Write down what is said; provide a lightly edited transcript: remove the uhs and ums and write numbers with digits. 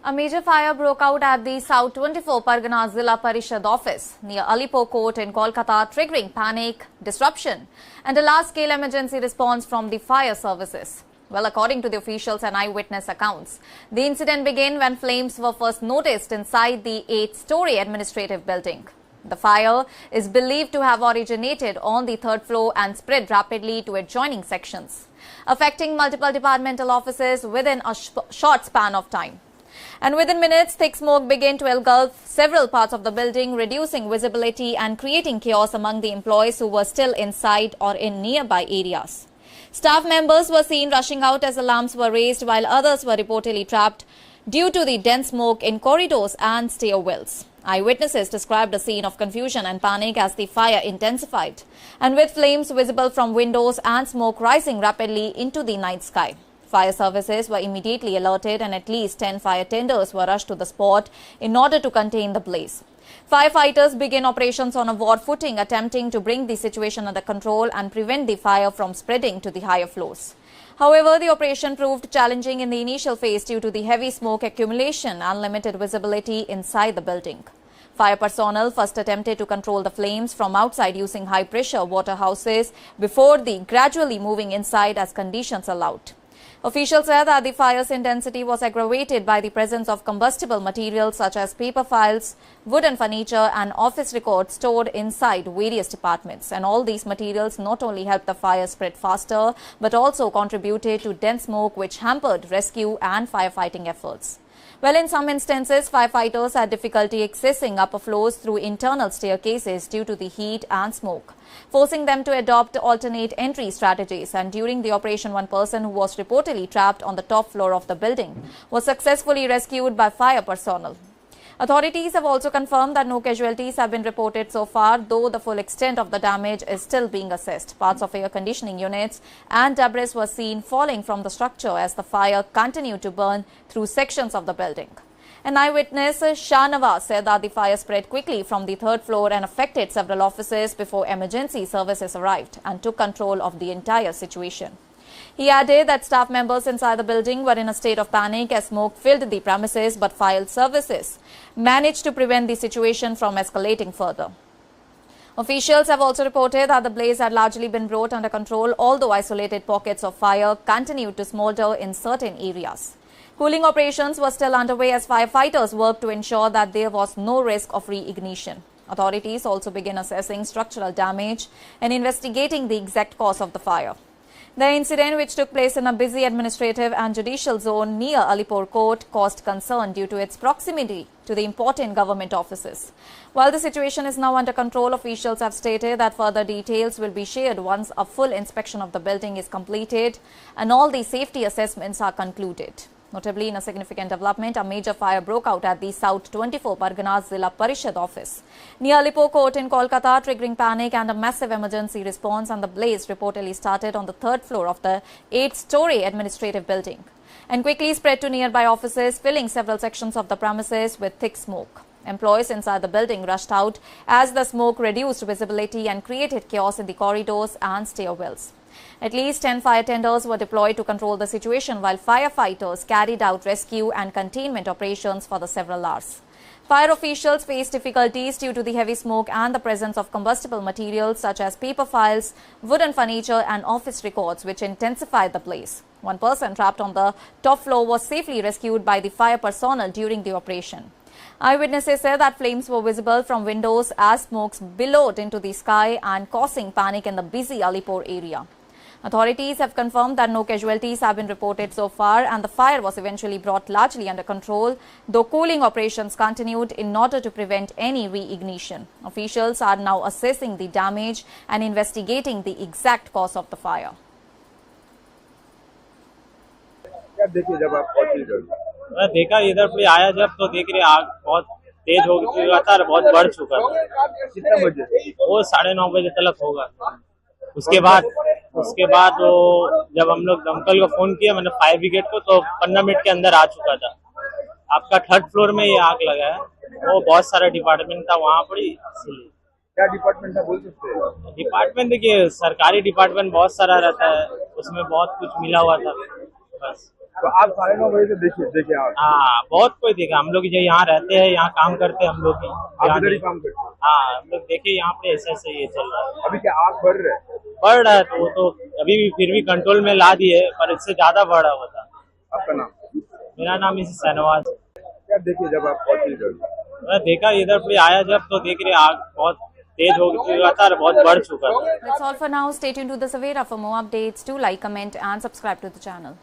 A major fire broke out at the South 24 Pargana Zilla Parishad office near Alipore court in Kolkata, triggering panic, disruption and a large-scale emergency response from the fire services. Well, according to the officials and eyewitness accounts, the incident began when flames were first noticed inside the 8-story administrative building. The fire is believed to have originated on the third floor and spread rapidly to adjoining sections, affecting multiple departmental offices within a short span of time. And within minutes, thick smoke began to engulf several parts of the building, reducing visibility and creating chaos among the employees who were still inside or in nearby areas. Staff members were seen rushing out as alarms were raised, while others were reportedly trapped due to the dense smoke in corridors and stairwells. Eyewitnesses described a scene of confusion and panic as the fire intensified, and with flames visible from windows and smoke rising rapidly into the night sky. Fire services were immediately alerted and at least 10 fire tenders were rushed to the spot in order to contain the blaze. Firefighters began operations on a war footing, attempting to bring the situation under control and prevent the fire from spreading to the higher floors. However, the operation proved challenging in the initial phase due to the heavy smoke accumulation and limited visibility inside the building. Fire personnel first attempted to control the flames from outside using high-pressure water houses before gradually moving inside as conditions allowed. Officials said that the fire's intensity was aggravated by the presence of combustible materials such as paper files, wooden furniture and office records stored inside various departments. And all these materials not only helped the fire spread faster, but also contributed to dense smoke which hampered rescue and firefighting efforts. Well, in some instances, firefighters had difficulty accessing upper floors through internal staircases due to the heat and smoke, forcing them to adopt alternate entry strategies. And during the operation, one person who was reportedly trapped on the top floor of the building was successfully rescued by fire personnel. Authorities have also confirmed that no casualties have been reported so far, though the full extent of the damage is still being assessed. Parts of air conditioning units and debris were seen falling from the structure as the fire continued to burn through sections of the building. An eyewitness, Shahnawaz, said that the fire spread quickly from the third floor and affected several offices before emergency services arrived and took control of the entire situation. He added that staff members inside the building were in a state of panic as smoke filled the premises, but fire services managed to prevent the situation from escalating further. Officials have also reported that the blaze had largely been brought under control, although isolated pockets of fire continued to smolder in certain areas. Cooling operations were still underway as firefighters worked to ensure that there was no risk of re-ignition. Authorities also began assessing structural damage and investigating the exact cause of the fire. The incident, which took place in a busy administrative and judicial zone near Alipore court, caused concern due to its proximity to the important government offices. While the situation is now under control, officials have stated that further details will be shared once a full inspection of the building is completed and all the safety assessments are concluded. Notably, in a significant development, a major fire broke out at the South 24 Pargana Zilla Parishad office near Alipore court in Kolkata, triggering panic and a massive emergency response, and the blaze reportedly started on the third floor of the 8-story administrative building and quickly spread to nearby offices, filling several sections of the premises with thick smoke. Employees inside the building rushed out as the smoke reduced visibility and created chaos in the corridors and stairwells. At least 10 fire tenders were deployed to control the situation, while firefighters carried out rescue and containment operations for the several hours. Fire officials faced difficulties due to the heavy smoke and the presence of combustible materials such as paper files, wooden furniture and office records, which intensified the blaze. One person trapped on the top floor was safely rescued by the fire personnel during the operation. Eyewitnesses said that flames were visible from windows as smoke billowed into the sky and causing panic in the busy Alipore area. Authorities have confirmed that no casualties have been reported so far, and the fire was eventually brought largely under control, though cooling operations continued in order to prevent any re-ignition. Officials are now assessing the damage and investigating the exact cause of the fire. मैं देखा इधर पे आया जब तो देख रहे आग बहुत तेज हो चुका था और बहुत बढ़ चुका था। कितना बजे? वो 9:30 बजे तक होगा। उसके बाद वो जब हम लोग दमकल को फोन किया, मैंने फायर ब्रिगेड को, तो 15 मिनट के अंदर आ चुका था। आपका थर्ड फ्लोर में ये आग लगा है। वो बहुत सारा डिपार्टमेंट था वहाँ पर, इसलिए। क्या डिपार्टमेंट था बोल सकते हैं? डिपार्टमेंट देखिए, सरकारी डिपार्टमेंट बहुत सारा रहता है, उसमें बहुत कुछ मिला हुआ था बस। तो आप 9:30 बजे से देखे आप हाँ, बहुत कोई देखा। हम लोग जो यहाँ रहते हैं, यहाँ काम करते हैं हम लोग ही। आप इधर ही काम करते हैं। हाँ, हम लोग देखे यहाँ पे ऐसे ये चल रहा है। अभी क्या आग बढ़ रहा है? बढ़ रहा है तो वो तो अभी भी फिर भी कंट्रोल में ला दिए, पर इससे ज्यादा बढ़ रहा होता। आपका नाम? मेरा नाम इस शहनवाज। क्या देखे जब आप पहुंचे इधर? मैं देखा इधर पे आया जब तो देख रहे आग बहुत तेज हो चुका था और बहुत बढ़ चुका था। That's all for now. Stay tuned to the Savera for more updates. Do like, comment and subscribe to the channel.